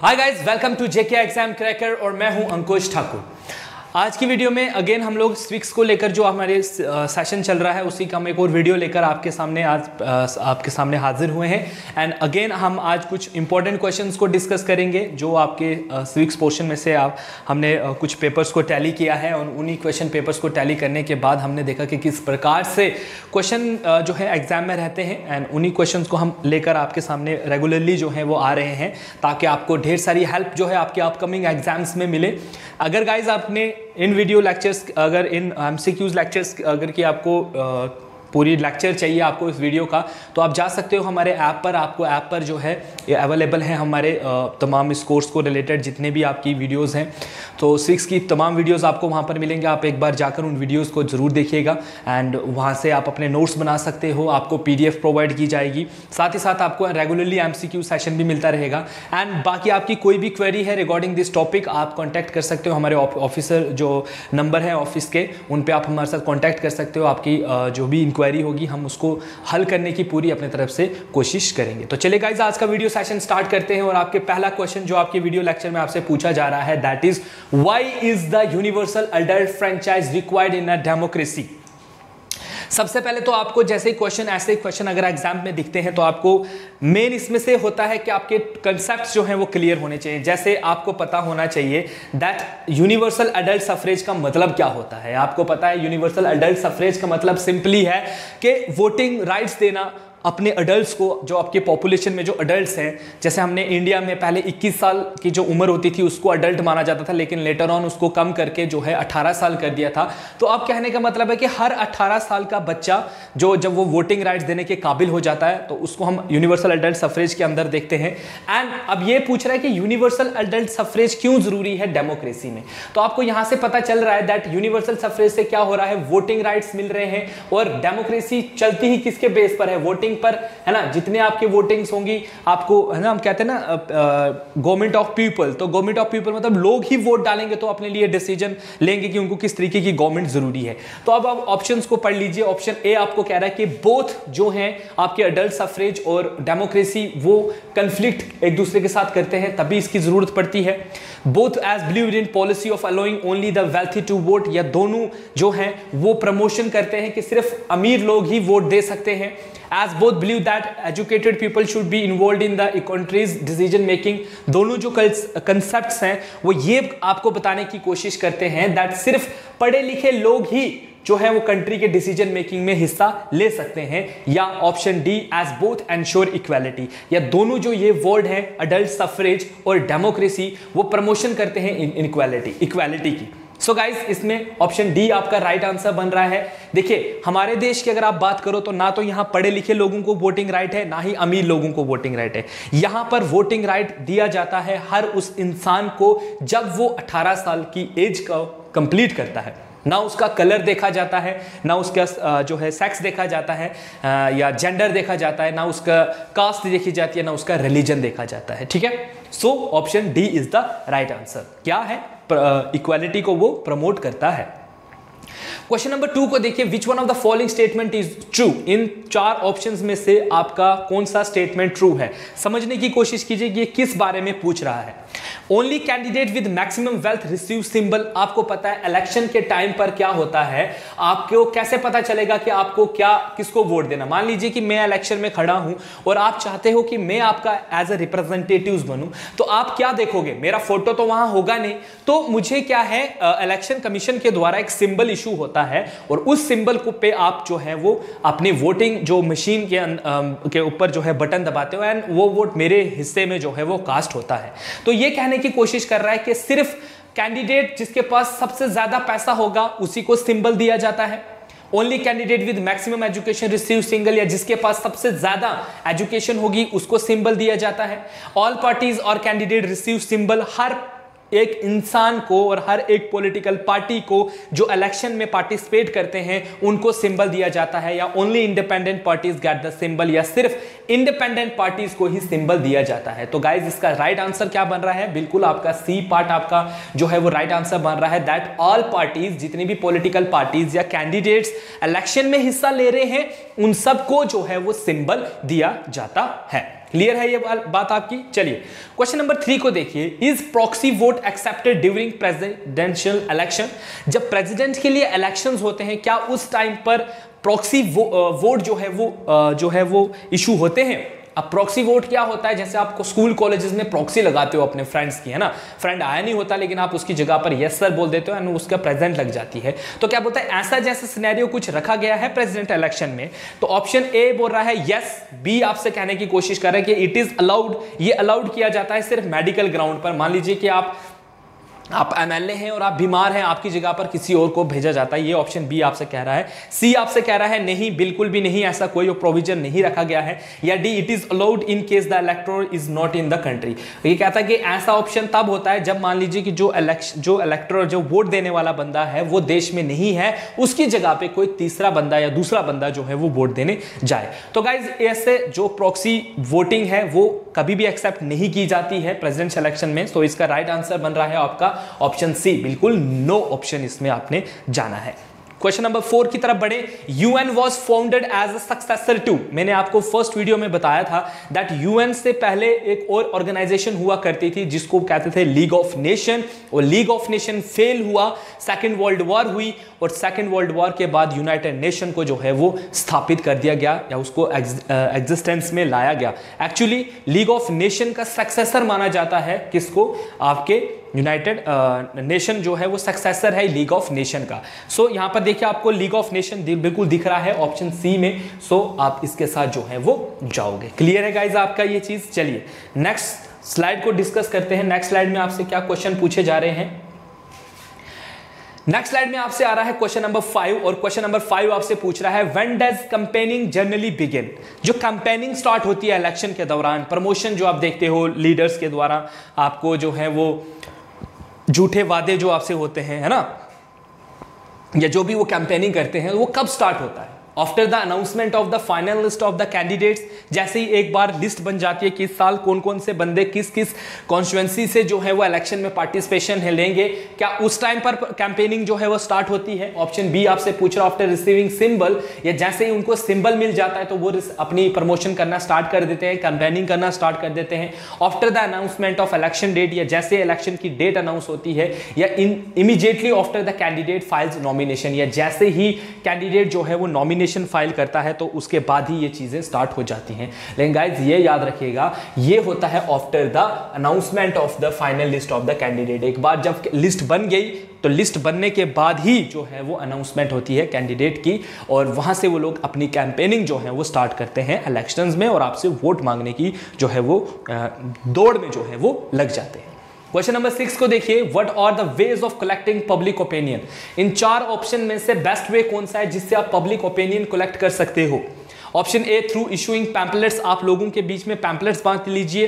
Hi guys, welcome to JK exam cracker और मैं हूं अंकुश ठाकुर। आज की वीडियो में अगेन हम लोग स्विक्स को लेकर जो हमारे सेशन चल रहा है उसी का हम एक और वीडियो लेकर आपके सामने आपके सामने हाजिर हुए हैं। एंड अगेन हम आज कुछ इंपॉर्टेंट क्वेश्चंस को डिस्कस करेंगे जो आपके स्विक्स पोर्शन में से हमने कुछ पेपर्स को टैली किया है और उन्हीं क्वेश्चन पेपर्स को टैली करने के बाद हमने देखा कि किस प्रकार से क्वेश्चन जो है एग्जाम में रहते हैं एंड उन्हीं क्वेश्चन को हम लेकर आपके सामने रेगुलरली जो है वो आ रहे हैं ताकि आपको ढेर सारी हेल्प जो है आपके अपकमिंग एग्जाम्स में मिले। अगर गाइज आपने इन वीडियो लेक्चर्स अगर इन एमसीक्यूज लेक्चर्स अगर कि आपको पूरी लेक्चर चाहिए आपको इस वीडियो का तो आप जा सकते हो हमारे ऐप पर। आपको ऐप पर जो है ये अवेलेबल है हमारे तमाम इस कोर्स को रिलेटेड जितने भी आपकी वीडियोस हैं, तो सिक्स की तमाम वीडियोस आपको वहाँ पर मिलेंगे। आप एक बार जाकर उन वीडियोस को ज़रूर देखिएगा एंड वहाँ से आप अपने नोट्स बना सकते हो। आपको PDF प्रोवाइड की जाएगी, साथ ही साथ आपको रेगुलरली MCQ सेशन भी मिलता रहेगा। एंड बाकी आपकी कोई भी क्वेरी है रिगार्डिंग दिस टॉपिक आप कॉन्टैक्ट कर सकते हो। हमारे ऑफिसर जो नंबर है ऑफिस के उन पर आप हमारे साथ कॉन्टैक्ट कर सकते हो। आपकी जो भी क्वेरी होगी हम उसको हल करने की पूरी अपने तरफ से कोशिश करेंगे। तो चलिए गाइस आज का वीडियो सेशन स्टार्ट करते हैं और आपके पहला क्वेश्चन जो आपके वीडियो लेक्चर में आपसे पूछा जा रहा है that is why is the universal adult franchise required in a democracy. सबसे पहले तो आपको जैसे ऐसे क्वेश्चन अगर एग्जाम में दिखते हैं तो आपको मेन इसमें से होता है कि आपके कंसेप्ट्स जो हैं वो क्लियर होने चाहिए। जैसे आपको पता होना चाहिए दैट यूनिवर्सल अडल्ट सफरेज का मतलब क्या होता है। आपको पता है यूनिवर्सल अडल्ट सफरेज का मतलब सिंपली है कि वोटिंग राइट्स देना अपने अडल्ट्स को, जो आपके पॉपुलेशन में जो अडल्ट्स हैं। जैसे हमने इंडिया में पहले 21 साल की जो उम्र होती थी उसको अडल्ट माना जाता था, लेकिन लेटर ऑन उसको कम करके जो है 18 साल कर दिया था। तो अब कहने का मतलब है कि हर 18 साल का बच्चा जो जब वो वोटिंग राइट्स देने के काबिल हो जाता है तो उसको हम यूनिवर्सल अडल्ट सफरेज के अंदर देखते हैं। एंड अब ये पूछ रहा है कि यूनिवर्सल अडल्ट सफरेज क्यों जरूरी है डेमोक्रेसी में। तो आपको यहां से पता चल रहा है दैट यूनिवर्सल सफरेज से क्या हो रहा है, वोटिंग राइट्स मिल रहे हैं। और डेमोक्रेसी चलती ही किसके बेस पर है, वोटिंग पर, है ना। जितने आपके वोटिंग्स होंगी आपको, है ना, हम कहते हैं ना गवर्नमेंट ऑफ पीपल। तो गवर्नमेंट ऑफ पीपल मतलब लोग ही वोट डालेंगे तो अपने लिए डिसीजन लेंगे कि उनको किस तरीके की गवर्नमेंट जरूरी है। तो अब आप ऑप्शंस को पढ़ लीजिए। ऑप्शन ए आपको कह रहा है कि बोथ जो हैं आपके अडल्ट सफरेज और डेमोक्रेसी वो कंफ्लिक्ट एक दूसरे के साथ करते हैं, तभी इसकी जरूरत पड़ती है। Both as believed in policy of allowing only the wealthy to vote, या दोनों जो हैं वो प्रमोशन करते हैं कि सिर्फ अमीर लोग ही वोट दे सकते हैं। As both believe that educated people should be involved in the country's decision making, दोनों जो concepts हैं वो ये आपको बताने की कोशिश करते हैं that सिर्फ पढ़े लिखे लोग ही जो है वो कंट्री के डिसीजन मेकिंग में हिस्सा ले सकते हैं। या option D as both ensure equality, या दोनों जो ये वर्ड हैं अडल्ट सफरेज और डेमोक्रेसी वो प्रमोशन करते हैं इक्वालिटी की। सो गाइज इसमें ऑप्शन डी आपका राइट आंसर बन रहा है। देखिए हमारे देश की अगर आप बात करो तो ना तो यहां पढ़े लिखे लोगों को वोटिंग राइट है, ना ही अमीर लोगों को वोटिंग राइट है। यहां पर वोटिंग राइट दिया जाता है हर उस इंसान को जब वो 18 साल की एज का कंप्लीट करता है। ना उसका कलर देखा जाता है, ना उसका जो है सेक्स देखा जाता है या जेंडर देखा जाता है, ना उसका कास्ट देखी जाती है, ना उसका रिलीजन देखा जाता है। ठीक है, so option D is the right answer. क्या है, इक्वालिटी को वो प्रमोट करता है। क्वेश्चन नंबर 2 को देखिए, which one of the following statement is true. In 4 options में से आपका कौन सा स्टेटमेंट ट्रू है, समझने की कोशिश कीजिए कि ये किस बारे में पूछ रहा है। Only candidate with maximum wealth receive symbol. आपको पता है इलेक्शन के टाइम पर क्या होता है, आपको कैसे पता चलेगा कि आपको किसको वोट देना। मान लीजिए कि मैं इलेक्शन में खड़ा हूं और आप चाहते हो कि मैं आपका एज ए रिप्रेजेंटेटिव बनूं, तो आप क्या देखोगे, मेरा फोटो तो वहां होगा नहीं, तो मुझे क्या है इलेक्शन कमीशन के द्वारा एक सिंबल इशू होता है और उस सिंबल को पे आप जो है वो अपनी वोटिंग जो मशीन के ऊपर जो है बटन दबाते हो एंड वो वोट मेरे हिस्से में जो है वो कास्ट होता है। तो ये कहने की कोशिश कर रहा है कि सिर्फ कैंडिडेट जिसके पास सबसे ज्यादा पैसा होगा उसी को सिंबल दिया जाता है। Only candidate with maximum education receive single, या जिसके पास सबसे ज्यादा एजुकेशन होगी उसको सिंबल दिया जाता है। ऑल पार्टीज और कैंडिडेट रिसीव सिंबल, हर एक इंसान को और हर एक पॉलिटिकल पार्टी को जो इलेक्शन में पार्टिसिपेट करते हैं उनको सिंबल दिया जाता है। या only independent parties get the symbol, या सिर्फ इंडिपेंडेंट पार्टीज को ही सिंबल दिया जाता है। तो गाइज इसका राइट आंसर क्या बन रहा है, बिल्कुल आपका सी पार्ट आपका जो है वो राइट आंसर बन रहा है दैट ऑल पार्टीज, जितनी भी पॉलिटिकल पार्टीज या कैंडिडेट्स इलेक्शन में हिस्सा ले रहे हैं उन सबको जो है वो सिंबल दिया जाता है। क्लियर है ये बात आपकी। चलिए क्वेश्चन नंबर 3 को देखिए, is proxy vote accepted during presidential election? जब प्रेसिडेंट के लिए इलेक्शंस होते हैं, क्या उस टाइम पर प्रॉक्सी वोट जो है वो इशू होते हैं? अब प्रॉक्सी वोट क्या होता है? जैसे आपको स्कूल कॉलेजेस में प्रॉक्सी लगाते हो अपने फ्रेंड्स की, है ना, फ्रेंड आया नहीं होता लेकिन आप उसकी जगह पर यस सर बोल देते हो एंड उसका प्रेजेंट लग जाती है। तो क्या बोलता है, ऐसा जैसा सिनेरियो कुछ रखा गया है प्रेसिडेंट इलेक्शन में, तो ऑप्शन ए बोल रहा है यस, बी आपसे कहने की कोशिश कर रहे हैं कि इट इज अलाउड, ये अलाउड किया जाता है सिर्फ मेडिकल ग्राउंड पर। मान लीजिए कि आप एमएलए हैं और आप बीमार हैं, आपकी जगह पर किसी और को भेजा जाता है, ये ऑप्शन बी आपसे कह रहा है। सी आपसे कह रहा है नहीं, बिल्कुल भी नहीं, ऐसा कोई प्रोविजन नहीं रखा गया है। या D, it is allowed in case the elector is not in the country. ये कहता है कि ऐसा ऑप्शन तब होता है जब मान लीजिए कि जो इलेक्टोर जो वोट देने वाला बंदा है वो देश में नहीं है, उसकी जगह पे कोई तीसरा बंदा या दूसरा बंदा जो है वो वोट देने जाए। तो गाइज ऐसे जो प्रॉक्सी वोटिंग है वो कभी भी एक्सेप्ट नहीं की जाती है प्रेसिडेंशियल इलेक्शन में। तो इसका राइट आंसर बन रहा है आपका ऑप्शन सी, बिल्कुल नो ऑप्शन इसमें आपने जाना है। क्वेश्चन नंबर 4 की तरफ बढ़े। UN was founded as a successor to, मैंने आपको फर्स्ट वीडियो में बताया था दैट यूएन से पहले एक और ऑर्गेनाइजेशन हुआ करती थी जिसको कहते थे लीग ऑफ नेशन, और लीग ऑफ नेशन फेल हुआ, सेकेंड वर्ल्ड वॉर हुई, और सेकेंड वर्ल्ड वॉर के बाद यूनाइटेड नेशन को जो है वो स्थापित कर दिया गया या उसको एग्जिस्टेंस में लाया गया। एक्चुअली लीग ऑफ नेशन का सक्सेसर माना जाता है किसको? आपके यूनाइटेड नेशन जो है वो सक्सेसर है लीग ऑफ नेशन का। सो यहां पर देखिए आपको लीग ऑफ नेशन बिल्कुल दिख रहा है ऑप्शन सी में। सो आप इसके साथ जो है वो जाओगे। क्लियर है गाइज आपका ये चीज। चलिए नेक्स्ट स्लाइड को डिस्कस करते हैं। नेक्स्ट स्लाइड में आपसे क्या क्वेश्चन पूछे जा रहे हैं? नेक्स्ट स्लाइड में आपसे आ रहा है क्वेश्चन नंबर 5, और क्वेश्चन नंबर 5 आपसे पूछ रहा है when does campaigning generally begin? जो कैंपेनिंग स्टार्ट होती है इलेक्शन के दौरान, प्रमोशन जो आप देखते हो लीडर्स के द्वारा, आपको जो है वो झूठे वादे जो आपसे होते हैं, है ना, या जो भी वो कैंपेनिंग करते हैं, वो कब स्टार्ट होता है? After the announcement of the final list of the candidates. जैसे ही एक बार लिस्ट बन जाती है कि इस साल कौन कौन से बंदे किस किस कॉन्स्टिट्यूएंसी से जो है वो इलेक्शन में पार्टिसिपेशन है लेंगे, क्या उस टाइम पर कैंपेनिंग जो है वो स्टार्ट होती है? ऑप्शन बी आपसे पूछ रहा है आफ्टर रिसीविंग सिंबल, या जैसे ही उनको सिंबल मिल जाता है तो वो अपनी प्रमोशन करना स्टार्ट कर देते हैं, कैंपेनिंग करना स्टार्ट कर देते हैं। After the announcement of election date, या जैसे इलेक्शन की डेट अनाउंस होती है, या immediately after the candidate files nomination, या जैसे ही कैंडिडेट जो है वो नॉमिनेशन फाइल करता है तो उसके बाद ही ये चीजें स्टार्ट हो जाती हैं। लेकिन गाइस ये याद रखिएगा, ये होता है after the announcement of the final list of the candidate. एक बार जब लिस्ट बन गई तो लिस्ट बनने के बाद ही जो है वो अनाउंसमेंट होती है कैंडिडेट की, और वहां से वो लोग अपनी कैंपेनिंग जो है वो स्टार्ट करते हैं इलेक्शंस में, और आपसे वोट मांगने की जो है वो दौड़ में जो है वो लग जाते हैं। क्वेश्चन नंबर 6 को देखिए, what are the ways of collecting public opinion? इन 4 ऑप्शन में से बेस्ट वे कौन सा है जिससे आप पब्लिक ओपिनियन कलेक्ट कर सकते हो? Option A, through issuing pamphlets, आप लोगों के बीच में पैम्पलेट्स बांट लीजिए।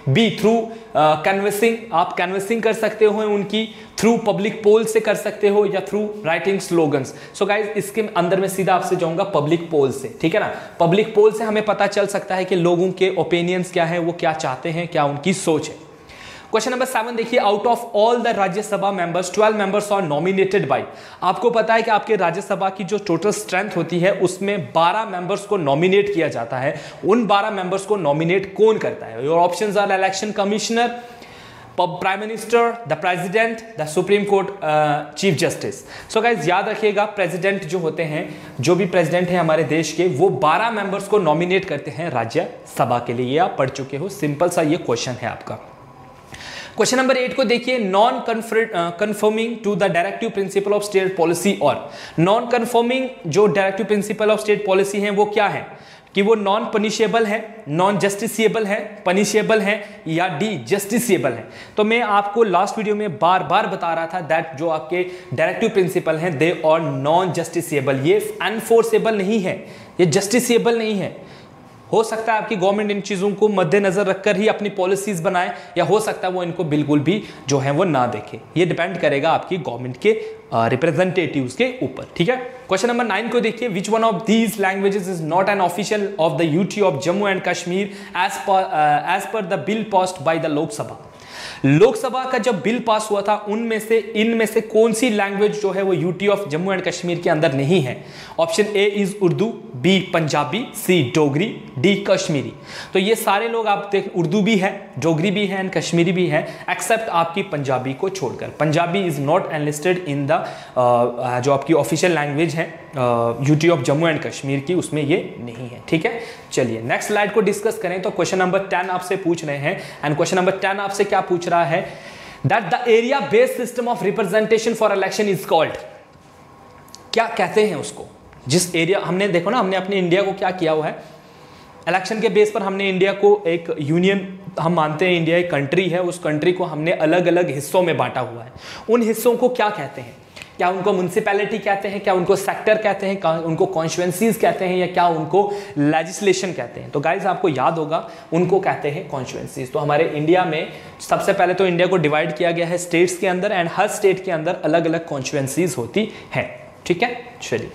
बी, थ्रू कैनवसिंग, आप कैनवसिंग कर सकते हो उनकी। थ्रू पब्लिक पोल से कर सकते हो, या through writing slogans. So guys इसके अंदर में सीधा आपसे जाऊंगा पब्लिक पोल से, ठीक है ना। पब्लिक पोल से हमें पता चल सकता है कि लोगों के ओपिनियंस क्या है, वो क्या चाहते हैं, क्या उनकी सोच है। क्वेश्चन नंबर 7 देखिए, out of all the Rajya Sabha members 12 members are nominated by. आपको पता है कि आपके राज्यसभा की जो टोटल स्ट्रेंथ होती है उसमें 12 मेंबर्स को नॉमिनेट किया जाता है। उन 12 मेंबर्स को नॉमिनेट कौन करता है? Your options are election commissioner, prime minister, the president, the supreme court chief justice. So guys याद रखिएगा, प्रेसिडेंट जो होते हैं, जो भी प्रेसिडेंट है हमारे देश के, वो 12 मेंबर्स को नॉमिनेट करते हैं राज्यसभा के लिए। ये आप पढ़ चुके हो, सिंपल सा ये क्वेश्चन है आपका। क्वेश्चन नंबर 8 को देखिए, non conforming to the directive principle of state policy. और नॉन कन्फर्मिंग जो directive principle of state policy है वो क्या है? कि वो नॉन पनिशेबल है, नॉन जस्टिसिएबल है, पनिशेबल है, या डी जस्टिसिएबल है। तो मैं आपको लास्ट वीडियो में बार बार बता रहा था दैट जो आपके डायरेक्टिव प्रिंसिपल हैं दे आर नॉन जस्टिसिएबल। ये एनफोर्सेबल नहीं है, ये जस्टिसिएबल नहीं है। हो सकता है आपकी गवर्नमेंट इन चीज़ों को मद्देनजर रखकर ही अपनी पॉलिसीज बनाए, या हो सकता है वो इनको बिल्कुल भी जो है वो ना देखे। ये डिपेंड करेगा आपकी गवर्नमेंट के रिप्रेजेंटेटिव्स के ऊपर, ठीक है। क्वेश्चन नंबर 9 को देखिए, which one of these languages is not an official of the UT of Jammu and Kashmir as per the bill passed by the Lok Sabha. Lok Sabha का जब बिल पास हुआ था इनमें से कौन सी लैंग्वेज जो है वो UT of Jammu and Kashmir के अंदर नहीं है? Option A is Urdu, B Punjabi, C Dogri, D Kashmiri. तो ये सारे लोग आप देख, उर्दू भी है, डोगरी भी है एंड कश्मीरी भी है, एक्सेप्ट आपकी पंजाबी को छोड़कर। Punjabi is not enlisted in the जो आपकी ऑफिशियल लैंग्वेज है UT of Jammu and Kashmir की, उसमें ये नहीं है। ठीक है, चलिए नेक्स्ट स्लाइड को डिस्कस करें। तो क्वेश्चन नंबर 10 आपसे पूछ रहे हैं एंड क्वेश्चन नंबर 10 आपसे क्या पूछ रहा है? That the area based system of representation for election is called. क्या कहते हैं उसको? जिस एरिया हमने देखो ना, हमने अपने इंडिया को क्या किया हुआ है, इलेक्शन के बेस पर हमने इंडिया को एक यूनियन हम मानते हैं, इंडिया एक कंट्री है, उस कंट्री को हमने अलग अलग हिस्सों में बांटा हुआ है। उन हिस्सों को क्या कहते हैं? क्या उनको म्युनिसिपैलिटी कहते हैं, क्या उनको सेक्टर कहते हैं, क्या उनको कॉन्स्टिट्यूएंसीज कहते हैं, या क्या उनको लेजिस्लेशन कहते हैं? तो गाइस आपको याद होगा, उनको कहते हैं कॉन्स्टिट्यूएंसीज। तो हमारे इंडिया में सबसे पहले तो इंडिया को डिवाइड किया गया है स्टेट्स के अंदर एंड हर स्टेट के अंदर अलग अलग कॉन्स्टिट्यूएंसीज होती है। ठीक है, चलिए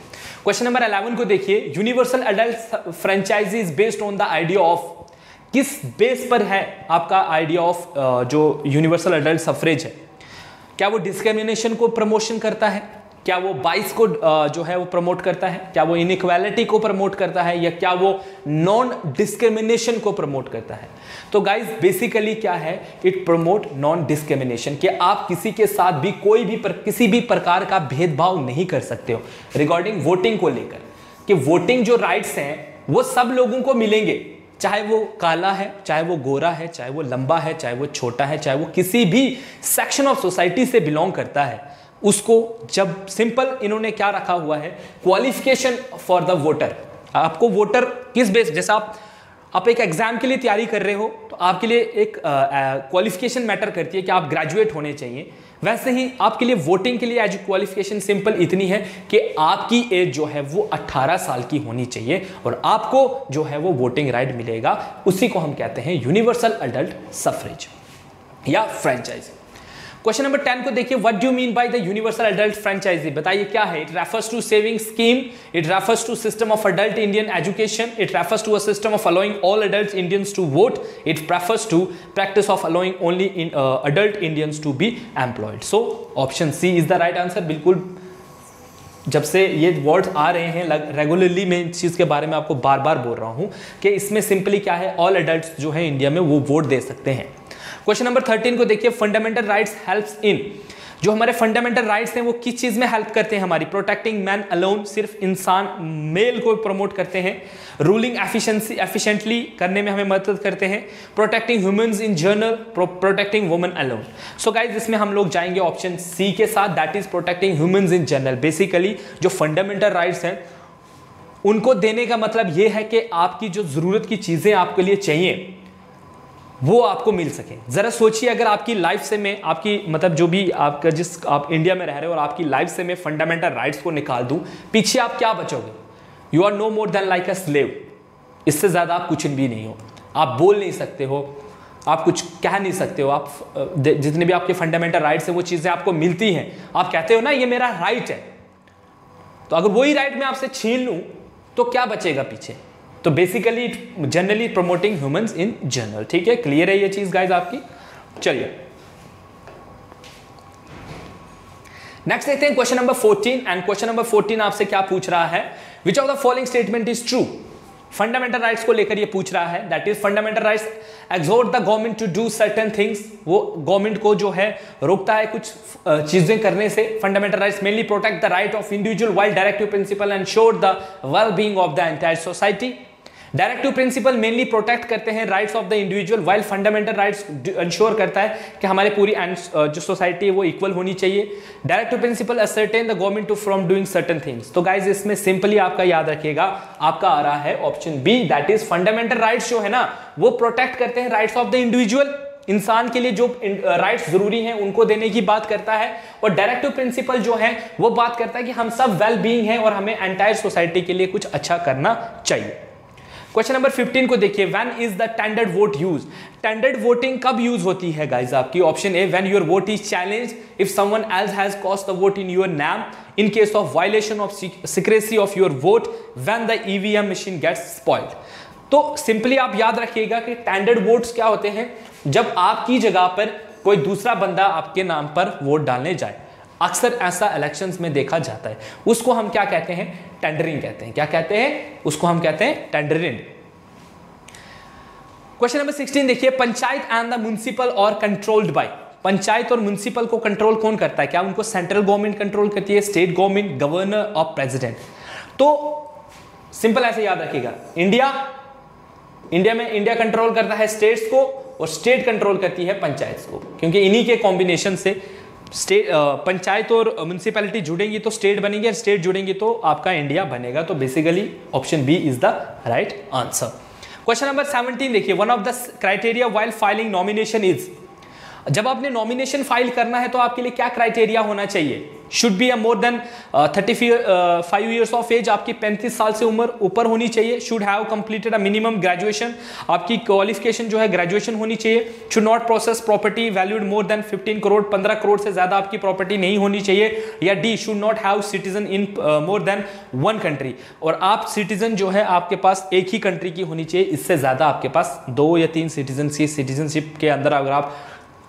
क्वेश्चन नंबर 11 को देखिए। Universal adult franchise is based on the idea of, किस बेस पर है आपका आइडिया ऑफ जो यूनिवर्सल एडल्ट सफरेज है? क्या वो डिस्क्रिमिनेशन को प्रमोशन करता है? क्या वो बाइस को जो है वो प्रमोट करता है? क्या वो इनइक्वालिटी को प्रमोट करता है? या क्या वो नॉन डिस्क्रिमिनेशन को प्रमोट करता है? तो गाइज बेसिकली क्या है, इट प्रमोट नॉन डिस्क्रिमिनेशन, कि आप किसी के साथ भी कोई भी किसी भी प्रकार का भेदभाव नहीं कर सकते हो रिगार्डिंग वोटिंग को लेकर, कि वोटिंग जो राइट्स हैं वो सब लोगों को मिलेंगे, चाहे वो काला है, चाहे वो गोरा है, चाहे वो लंबा है, चाहे वो छोटा है, चाहे वो किसी भी सेक्शन ऑफ सोसाइटी से बिलोंग करता है, उसको जब सिंपल इन्होंने क्या रखा हुआ है, क्वालिफिकेशन फॉर द वोटर। आपको वोटर किस बेस, जैसा आप एक एग्जाम के लिए तैयारी कर रहे हो तो आपके लिए एक क्वालिफिकेशन मैटर करती है कि आप ग्रेजुएट होने चाहिए, वैसे ही आपके लिए वोटिंग के लिए एज क्वालिफिकेशन सिंपल इतनी है कि आपकी एज जो है वो 18 साल की होनी चाहिए और आपको जो है वो वोटिंग राइट मिलेगा। उसी को हम कहते हैं यूनिवर्सल एडल्ट सफरेज या फ्रेंचाइजी। क्वेश्चन नंबर 10 को देखिए, what do you mean by the universal adult franchise? बताइए क्या है? It refers to saving scheme, it refers to system of adult Indian education, it refers to a system of allowing all adult Indians to vote, it refers to practice of allowing only adult Indians to be employed. So option C is the right answer. बिल्कुल, जब से ये words आ रहे हैं regularly मैं इस चीज़ के बारे में आपको बार बार बोल रहा हूँ कि इसमें सिंपली क्या है, ऑल एडल्ट जो है इंडिया में वो वोट दे सकते हैं। क्वेश्चन नंबर 13 को देखिए, फंडामेंटल राइट्स हेल्प्स इन, जो हमारे फंडामेंटल राइट्स हैं वो किस चीज में हेल्प करते हैं हमारी? प्रोटेक्टिंग मैन अलोन, सिर्फ इंसान मेल को प्रमोट करते हैं। रूलिंग एफिशिएंटली करने में हमें मदद करते हैं। Protecting humans in general, protecting women alone. So guys इसमें हम लोग जाएंगे ऑप्शन सी के साथ, that is protecting humans in general. Basically जो फंडामेंटल राइट्स हैं उनको देने का मतलब ये है कि आपकी जो जरूरत की चीजें आपके लिए चाहिए वो आपको मिल सके। जरा सोचिए, अगर आपकी लाइफ से मैं आपकी मतलब जो भी आपका जिस आप इंडिया में रह रहे हो और आपकी लाइफ से मैं फंडामेंटल राइट्स को निकाल दूं, पीछे आप क्या बचोगे? You are no more than like a slave. इससे ज्यादा आप कुछ भी नहीं हो। आप बोल नहीं सकते हो, आप कुछ कह नहीं सकते हो, आप जितने भी आपके फंडामेंटल राइट्स हैं वो चीजें आपको मिलती हैं। आप कहते हो ना ये मेरा राइट है, तो अगर वही राइट मैं आपसे छीन लूं तो क्या बचेगा पीछे? तो basically generally promoting humans in general. ठीक है, क्लियर है ये चीज गाइज आपकी? चलिए नेक्स्ट देखते हैं question number 14 and question number 14 आपसे क्या पूछ रहा है? Which of the following statement is true? Fundamental rights को लेकर ये पूछ रहा है, that is fundamental rights exhort the government to do certain things. वो गवर्नमेंट को जो है रोकता है कुछ चीजें करने से। Fundamental rights mainly protect the right of individual while directive principle ensure the well being of the entire society. Directive principle mainly protect करते हैं rights of the individual, while fundamental rights ensure करता है कि हमारे पूरी जो society है वो इक्वल होनी चाहिए। Directive principle ascertain the government to from doing certain things. तो गाइज इसमें सिंपली आपका याद रखिएगा, आपका आ रहा है option B, that is fundamental rights जो है ना वो प्रोटेक्ट करते हैं राइट्स ऑफ द इंडिविजुअल, इंसान के लिए जो राइट्स जरूरी हैं उनको देने की बात करता है। और डायरेक्टिव प्रिंसिपल जो है वो बात करता है कि हम सब वेल बीइंग हैं और हमें एंटायर सोसाइटी के लिए कुछ अच्छा करना चाहिए। क्वेश्चन नंबर 15 को देखिए, when is the tendered vote use? Tendered voting कब यूज होती है गाइज आपकी? Option A, when your vote is challenged if someone else has cast the vote in your name, in case of violation of secrecy of your vote, when the EVM machine gets spoiled. तो simply आप याद रखिएगा कि tendered votes क्या होते हैं? जब आपकी जगह पर कोई दूसरा बंदा आपके नाम पर वोट डालने जाए। अक्सर ऐसा इलेक्शंस में देखा जाता है, उसको हम क्या कहते हैं, टेंडरिंग कहते हैं। क्या कहते हैं उसको, हम कहते हैं टेंडरिंग। क्वेश्चन नंबर 16 देखिए, पंचायत एंड द म्युनिसिपल और कंट्रोल्ड बाय। पंचायत और म्युनिसिपल को कंट्रोल कौन करता है? क्या उनको सेंट्रल गवर्नमेंट कंट्रोल करती है, स्टेट गवर्नमेंट, गवर्नर और प्रेसिडेंट? तो सिंपल ऐसे याद रखिएगा, इंडिया में इंडिया कंट्रोल करता है स्टेट्स को और स्टेट कंट्रोल करती है पंचायत को, क्योंकि इन्हीं के कॉम्बिनेशन से स्टेट पंचायत और म्युनिसिपैलिटी जुड़ेंगी तो स्टेट बनेगी और स्टेट जुड़ेंगी तो आपका इंडिया बनेगा। तो basically option B is the right answer. Question number 17 देखिए, one of the criteria while filing nomination is. जब आपने नॉमिनेशन फाइल करना है तो आपके लिए क्या क्राइटेरिया होना चाहिए? Should be more than 35 years of age, आपकी 35 साल से उम्र ऊपर होनी चाहिए। Should have completed a minimum graduation, आपकी क्वालिफिकेशन जो है ग्रेजुएशन होनी चाहिए। Should not process property valued more than 15 crore, 15 crore से ज्यादा आपकी प्रॉपर्टी नहीं होनी चाहिए। या D, should not have citizen in more than one country, और आप सिटीजन जो है आपके पास एक ही कंट्री की होनी चाहिए, इससे ज्यादा आपके पास 2 या 3 सिटीजनशिप के अंदर अगर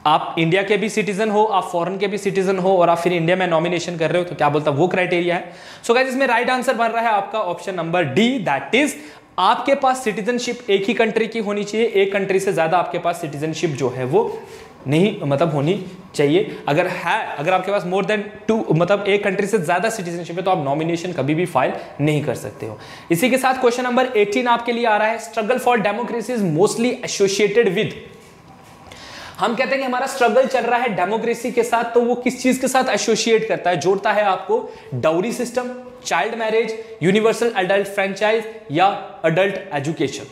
आप इंडिया के भी सिटीजन हो, आप फॉरेन के भी सिटीजन हो और आप फिर इंडिया में नॉमिनेशन कर रहे हो, तो क्या बोलता वो क्राइटेरिया है। सो गाइस इसमें राइट आंसर बन रहा है आपका option number D, that is आपके पास सिटीजनशिप एक ही कंट्री की होनी चाहिए, एक कंट्री से ज्यादा आपके पास सिटीजनशिप जो है वो नहीं होनी चाहिए। अगर आपके पास मोर देन 2 एक कंट्री से ज्यादा सिटीजनशिप है तो आप नॉमिनेशन कभी भी फाइल नहीं कर सकते हो। इसी के साथ क्वेश्चन नंबर 18 आपके लिए आ रहा है, struggle for democracy is mostly associated with. हम कहते हैं कि हमारा स्ट्रगल चल रहा है डेमोक्रेसी के साथ, तो वो किस चीज के साथ एसोसिएट करता है, जोड़ता है आपको? Dowry system, child marriage, universal adult franchise या अडल्ट एजुकेशन।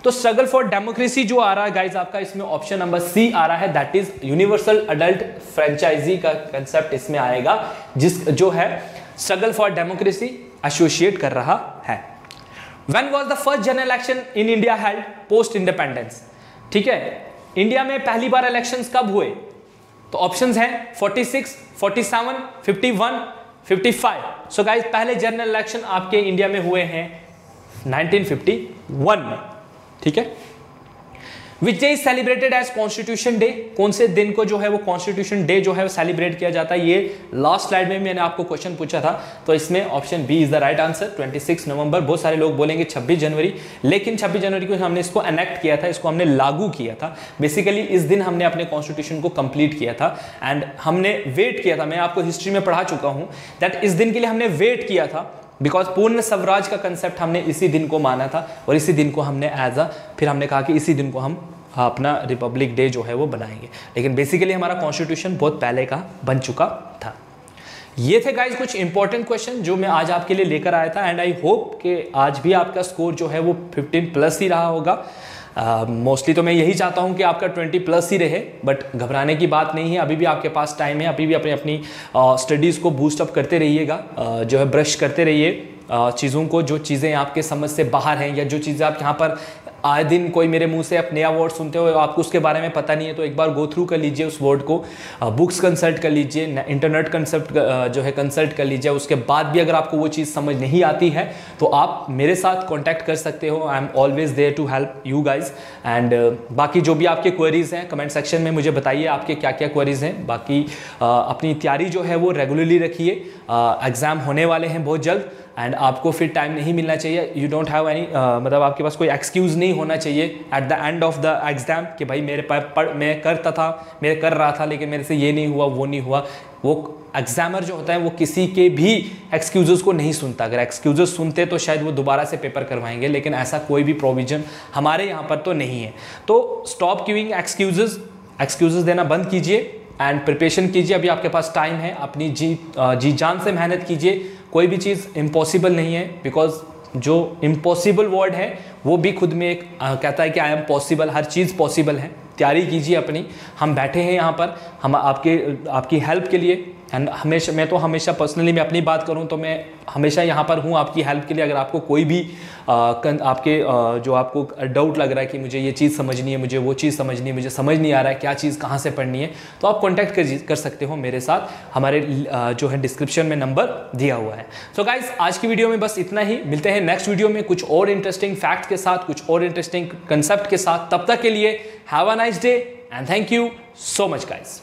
तो स्ट्रगल फॉर डेमोक्रेसी जो आ रहा है गाइज आपका, इसमें ऑप्शन नंबर सी आ रहा है, that is universal adult franchise का कंसेप्ट इसमें आएगा, जो है स्ट्रगल फॉर डेमोक्रेसी एसोसिएट कर रहा है। When was the first general election in India held post independence? ठीक है, इंडिया में पहली बार इलेक्शंस कब हुए? तो ऑप्शंस हैं 46, 47, 51, 55। सो गाइस पहले जनरल इलेक्शन आपके इंडिया में हुए हैं 1951 में। ठीक है, which day is celebrated as constitution day? कौन से दिन को जो है वो कॉन्स्टिट्यूशन डे जो है वो सेलिब्रेट किया जाता है? ये लास्ट स्लाइड में मैंने आपको क्वेश्चन पूछा था, तो इसमें option B is the right answer, 26 November. बहुत सारे लोग बोलेंगे 26 जनवरी, लेकिन 26 जनवरी को हमने इसको एनेक्ट किया था, इसको हमने लागू किया था। बेसिकली इस दिन हमने अपने कॉन्स्टिट्यूशन को कंप्लीट किया था एंड हमने वेट किया था। मैं आपको हिस्ट्री में पढ़ा चुका हूं दैट इस दिन के लिए हमने वेट किया था, बिकॉज पूर्ण स्वराज का कंसेप्ट हमने इसी दिन को माना था और इसी दिन को हमने फिर हमने कहा कि इसी दिन को हम अपना रिपब्लिक डे जो है वो बनाएंगे। लेकिन बेसिकली हमारा कॉन्स्टिट्यूशन बहुत पहले का बन चुका था। ये थे गाइज कुछ इंपॉर्टेंट क्वेश्चन जो मैं आज आपके लिए लेकर आया था एंड आई होप कि आज भी आपका स्कोर जो है वो 15+ ही रहा होगा। मोस्टली तो मैं यही चाहता हूं कि आपका 20+ ही रहे, बट घबराने की बात नहीं है, अभी भी आपके पास टाइम है, अभी भी अपनी स्टडीज़ को बूस्ट अप करते रहिएगा, जो है ब्रश करते रहिए चीज़ों को, जो चीज़ें आपके समझ से बाहर हैं या जो चीज़ें आप यहाँ पर आए दिन कोई मेरे मुंह से आप नया वर्ड सुनते हो, आपको उसके बारे में पता नहीं है, तो एक बार गो थ्रू कर लीजिए उस वर्ड को, बुक्स कंसल्ट कर लीजिए, इंटरनेट कंसेप्ट जो है कंसल्ट कर लीजिए। उसके बाद भी अगर आपको वो चीज़ समझ नहीं आती है तो आप मेरे साथ कॉन्टैक्ट कर सकते हो। I am always there to help you guys. And बाकी जो भी आपके क्वेरीज हैं कमेंट सेक्शन में मुझे बताइए आपके क्या क्या क्वेरीज हैं। बाकी अपनी तैयारी जो है वो रेगुलरली रखिए, एग्ज़ाम होने वाले हैं बहुत जल्द एंड आपको फिर टाइम नहीं मिलना चाहिए। यू डोंट हैव एनी मतलब आपके पास कोई एक्सक्यूज़ नहीं होना चाहिए at the end of the exam कि भाई मैं कर रहा था लेकिन मेरे से ये नहीं हुआ वो नहीं हुआ। वो एग्जामर जो होता है वो किसी के भी एक्सक्यूज़ेस को नहीं सुनता। अगर एक्सक्यूज़ेस सुनते तो शायद वो दोबारा से पेपर करवाएंगे, लेकिन ऐसा कोई भी प्रोविज़न हमारे यहाँ पर तो नहीं है। तो स्टॉप गिविंग एक्सक्यूज़ेस देना बंद कीजिए एंड प्रिपरेशन कीजिए। अभी आपके पास टाइम है, अपनी जी जान से मेहनत कीजिए। कोई भी चीज़ इम्पॉसिबल नहीं है, बिकॉज जो इम्पॉसिबल वर्ड है वो भी खुद में एक कहता है कि I am possible, her cheese possible है। तैयारी कीजिए अपनी, हम बैठे हैं यहाँ पर, हम आपकी हेल्प के लिए एंड मैं तो हमेशा पर्सनली मैं अपनी बात करूँ तो मैं हमेशा यहाँ पर हूँ आपकी हेल्प के लिए। अगर आपको कोई भी जो आपको डाउट लग रहा है कि मुझे ये चीज़ समझनी है, मुझे वो चीज़ समझनी है, मुझे समझ नहीं आ रहा है क्या चीज़ कहाँ से पढ़नी है, तो आप कॉन्टैक्ट कर सकते हो मेरे साथ। हमारे जो है डिस्क्रिप्शन में नंबर दिया हुआ है। सो गाइज आज की वीडियो में बस इतना ही। मिलते हैं नेक्स्ट वीडियो में कुछ और इंटरेस्टिंग फैक्ट के साथ, कुछ और इंटरेस्टिंग कंसेप्ट के साथ। तब तक के लिए have a nice day and thank you so much guys.